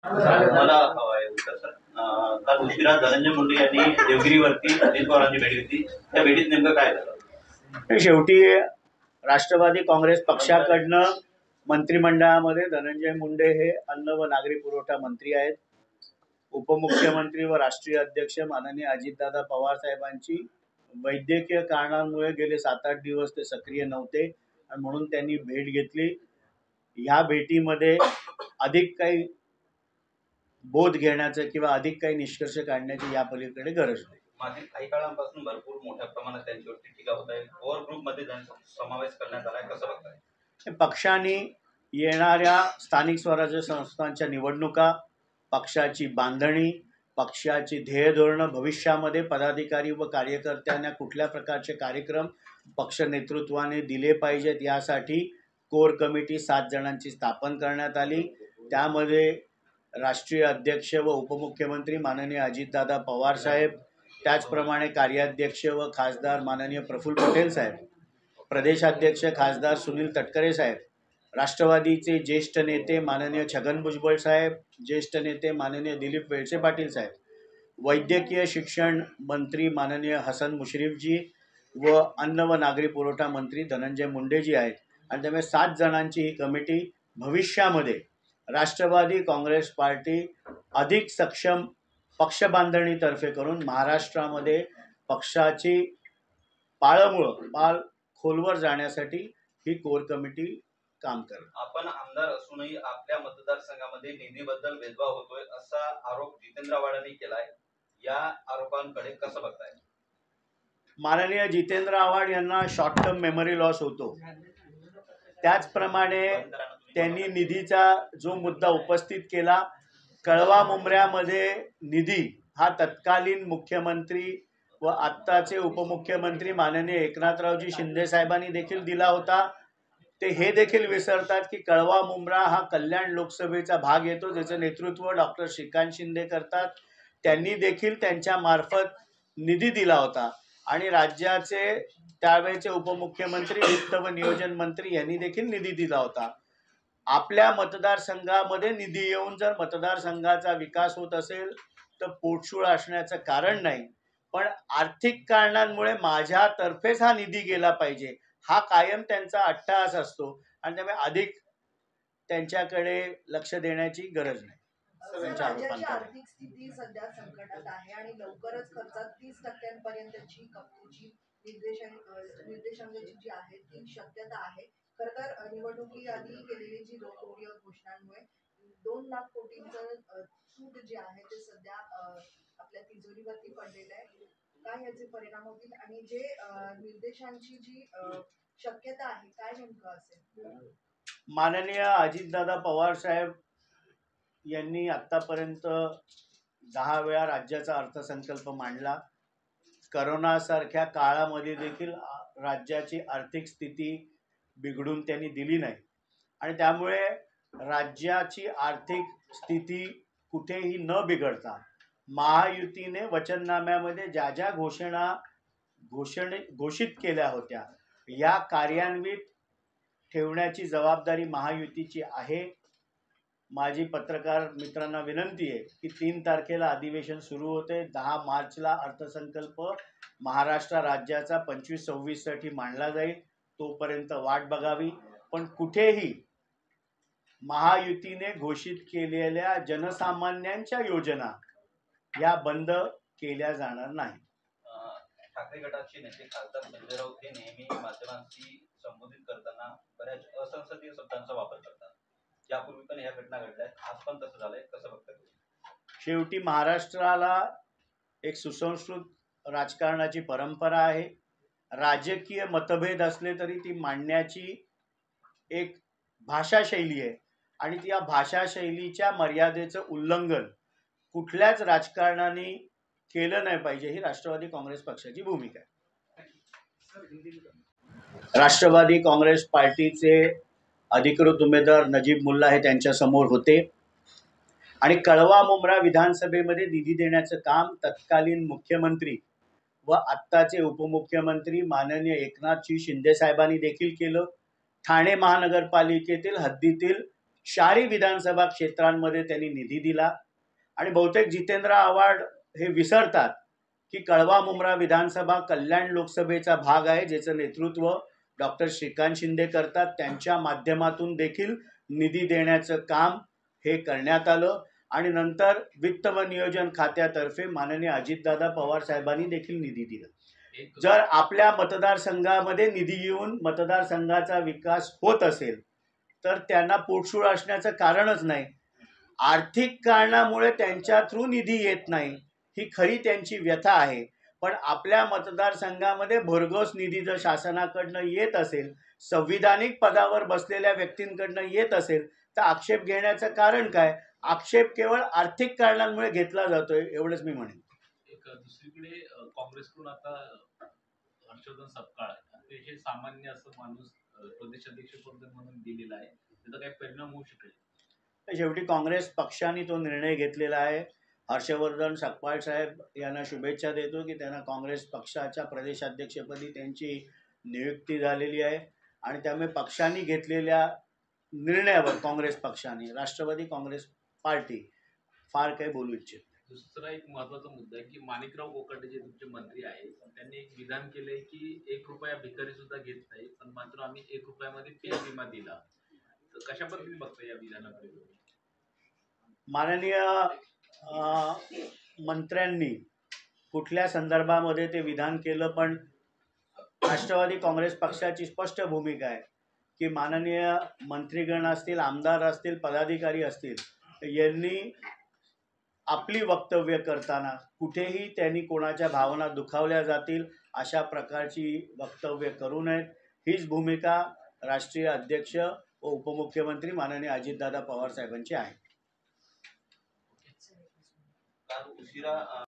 मला हवं उत्तर सर. काल उशिरा धनंजय मुंडे यांनी देवगिरीवरती अजित पवारांची भेट घेतली. त्या भेटीत नेमकं काय झालं? शेवटी राष्ट्रवादी काँग्रेस पक्षाकडनं मंत्रिमंडळामध्ये धनंजय मुंडे हे अन्न व नागरी पुरवठा मंत्री आहेत. उपमुख्यमंत्री व राष्ट्रीय अध्यक्ष माननीय अजितदादा पवार साहेबांची वैद्यकीय कारणांमुळे गेले 7-8 दिवस ते सक्रिय नव्हते आणि म्हणून त्यांनी भेट घेतली. ह्या भेटीमध्ये अधिक काही बोध घेण्याचं किंवा अधिक काही निष्कर्ष काढण्याची या पलीकडे गरज नाही. मागील काही काळांपासून भरपूर मोठ्या प्रमाणात त्यांच्यावरती टीका होत आहे. कोर ग्रुपमध्ये त्यांचा समावेश करण्यात आलाय, कसं बघताय? पक्षाने येणाऱ्या स्थानिक स्वराज्य संस्थांच्या निवडणुका, पक्षाची बांधणी, पक्षाची ध्येय धोरणं, भविष्यामध्ये पदाधिकारी व कार्यकर्त्यांना कुठल्या प्रकारचे कार्यक्रम पक्ष नेतृत्वाने दिले पाहिजेत यासाठी कोर कमिटी 7 जणांची स्थापन करण्यात आली. त्यामध्ये राष्ट्रीय अध्यक्ष व उपमुख्यमंत्री माननीय अजितदादा पवार साहेब, त्याचप्रमाणे कार्याध्यक्ष व खासदार माननीय प्रफुल्ल पटेल साहेब, प्रदेशाध्यक्ष खासदार सुनील तटकरे साहेब, राष्ट्रवादीचे ज्येष्ठ नेते माननीय छगन भुजबळ साहेब, ज्येष्ठ नेते माननीय दिलीप वळसे पाटील साहेब, वैद्यकीय शिक्षण मंत्री माननीय हसन मुश्रीफजी व अन्न व नागरी पुरवठा मंत्री धनंजय मुंडेजी आहेत. आणि त्यामुळे 7 जणांची ही कमिटी भविष्यामध्ये राष्ट्रवादी काँग्रेस पार्टी अधिक सक्षम पक्षबांधणीतर्फे करून महाराष्ट्रामध्ये पक्षाची पाळ खोलवर जाण्यासाठी ही कोर कमिटी काम करेल. आपण आमदार असूनही आपल्या मतदारसंघामध्ये निधीबद्दल भेदभाव होतोय असा आरोप जितेंद्र आव्हाडांनी केलाय. या आरोपांकडे कसं बघताय? माननीय जितेंद्र आव्हाड यांना शॉर्ट टर्म मेमरी लॉस होतो. त्याचप्रमाणे त्यांनी निधीचा जो मुद्दा उपस्थित केला, कळवा मुंब्र्यामध्ये निधी हा तत्कालीन मुख्यमंत्री व आत्ताचे उपमुख्यमंत्री माननीय एकनाथरावजी शिंदे साहेबांनी देखील दिला होता. ते हे देखील विसरतात की कळवा मुंब्रा हा कल्याण लोकसभेचा भाग येतो, ज्याचं नेतृत्व डॉक्टर श्रीकांत शिंदे करतात. त्यांनी देखील त्यांच्या मार्फत निधी दिला होता आणि राज्याचे त्यावेळेचे उपमुख्यमंत्री वित्त व नियोजन मंत्री यांनी देखील निधी दिला होता. आपल्या मतदारसंघामध्ये निधी येऊन जर मतदारसंघाचा विकास होत असेल तर पोटशूळ असण्याचं कारण नाही, पण आर्थिक कारणांमुळे माझ्यातर्फेच हा निधी गेला पाहिजे हा कायम त्यांचा अट्टहास असतो आणि त्यामुळे अधिक त्यांच्याकडे लक्ष देण्याची गरज नाही. राज्याची आर्थिक स्थिती सध्या संकटात आहे आणि लवकरच खर्चात 30% कपातीची निर्देशांकाची जी आहे ती शक्यता आहे. खरं तर निवडणुकी आधी केलेली जी लोकप्रिय घोषणांमुळे 2 लाख कोटींचं सूट जे आहे ते सध्या आपल्या तिजोरीवरती पडलेलं आहे. काय याचे परिणाम होतील आणि जे निर्देशांची जी शक्यता आहे काय नेमकं असेल? माननीय अजितदादा पवार साहेब यांनी आतापर्यंत 10 वेळा राज्याचा अर्थसंकल्प मांडला. करोनासारख्या काळामध्ये देखील राज्याची आर्थिक स्थिती बिघडून त्यांनी दिली नाही आणि त्यामुळे राज्याची आर्थिक स्थिती कुठेही न बिघडता महायुतीने वचननाम्यामध्ये ज्या ज्या घोषित केल्या होत्या या कार्यान्वित ठेवण्याची जबाबदारी महायुतीची आहे. माझी पत्रकार मित्रांना विनंती आहे की 3 तारखेला अधिवेशन सुरू होते. 10 मार्चला अर्थसंकल्प महाराष्ट्र राज्याचा 25-26 साठी मांडला जाईल. तोपर्यंत वाट बघावी. पण कुठेही महायुतीने घोषित केलेल्या जनसामान्यांच्या योजना या बंद केल्या जाणार नाही. ठाकरे गटाचे नेते खासदार संजय राऊत हे नेहमी माध्यमांशी संबोधित करताना बऱ्याच असंसदीय शब्दांचा वापर करतात. यापूर्वी पण या घटना घडल्यात, आज पण तसं झालंय, कसं बघताय? शेवटी महाराष्ट्राला एक सुसंस्कृत राजकारणाची परंपरा आहे. राजकीय मतभेद असले तरी ती मांडण्याची एक भाषाशैली आहे आणि या भाषाशैलीच्या मर्यादेचं उल्लंघन कुठल्याच राजकारणाने केलं नाही पाहिजे ही राष्ट्रवादी काँग्रेस पक्षाची भूमिका आहे. राष्ट्रवादी काँग्रेस पार्टीचे अधिकृत उमेदवार नजीब मुल्ला हे त्यांच्या समोर होते आणि कळवा मुंब्रा विधानसभेमध्ये निधी देण्याचं काम तत्कालीन मुख्यमंत्री व आत्ताचे उपमुख्यमंत्री माननीय एकनाथजी शिंदे साहेबांनी देखील केलं. ठाणे महानगरपालिकेतील हद्दीतील शहरी विधानसभा क्षेत्रांमध्ये त्यांनी निधी दिला आणि बहुतेक जितेंद्र आव्हाड हे विसरतात की कळवा मुंब्रा विधानसभा कल्याण लोकसभेचा भाग आहे, ज्याचं नेतृत्व डॉक्टर श्रीकांत शिंदे करतात. त्यांच्या माध्यमातून देखील निधी देण्याचं काम हे करण्यात आलं आणि नंतर वित्त व नियोजन खात्यातर्फे माननीय अजितदादा पवार साहेबांनी देखील निधी दिला. जर आपल्या मतदारसंघामध्ये निधी येऊन मतदारसंघाचा विकास होत असेल तर त्यांना पोटशूळ असण्याचं कारणच नाही. आर्थिक कारणामुळे त्यांच्या थ्रू निधी येत नाही, ही खरी त्यांची व्यथा आहे. पण आपल्या मतदारसंघामध्ये भरघोस निधी जर शासनाकडनं येत असेल, संविधानिक पदावर बसलेल्या व्यक्तींकडनं येत असेल, तर आक्षेप घेण्याचं कारण काय? आक्षेप केवळ आर्थिक कारणांमुळे घेतला जातोय, एवढंच मी म्हणेन. एक दुसरीकडे काँग्रेसकडून आता हर्षवर्धन सपकाळ अतिशय सामान्य असं माणूस प्रदेशाध्यक्ष पद म्हणून दिलेला आहे, त्याचा काही परिणाम होऊ शकेल? शेवटी काँग्रेस पक्षाने तो निर्णय घेतलेला आहे. हर्षवर्धन सकपाळ साहेब यांना शुभेच्छा देतो की त्यांना काँग्रेस पक्षाच्या प्रदेशाध्यक्षपदी त्यांची नियुक्ती झालेली आहे आणि त्यामुळे पक्षाने घेतलेल्या निर्णयावर काँग्रेस पक्षाने, राष्ट्रवादी काँग्रेस पार्टी फार काही बोलू इच्छित नाही. दुसरा एक महत्त्वाचा मुद्दा आहे की माणिकराव कोकाटे जे तुमचे मंत्री आहेत, त्यांनी एक विधान केलंय की 1 रुपया भिकारी सुद्धा घेत नाही, पण मात्र आम्ही 1 रुपयामध्ये पीक विमा दिला. तर कशा पद्धतीने बघता या विधानाकडे? माननीय मंत्र्यांनी कुठल्या संदर्भामध्ये ते विधान केलं, पण राष्ट्रवादी काँग्रेस पक्षाची स्पष्ट भूमिका आहे की माननीय मंत्रीगण असतील, आमदार असतील, पदाधिकारी असतील, यांनी आपली वक्तव्य करताना कुठेही त्यांनी कोणाच्या भावना दुखावल्या जातील अशा प्रकारची वक्तव्य करू नयेत. हीच भूमिका राष्ट्रीय अध्यक्ष व उपमुख्यमंत्री माननीय अजितदादा पवार साहेबांची आहे. काल उशिरा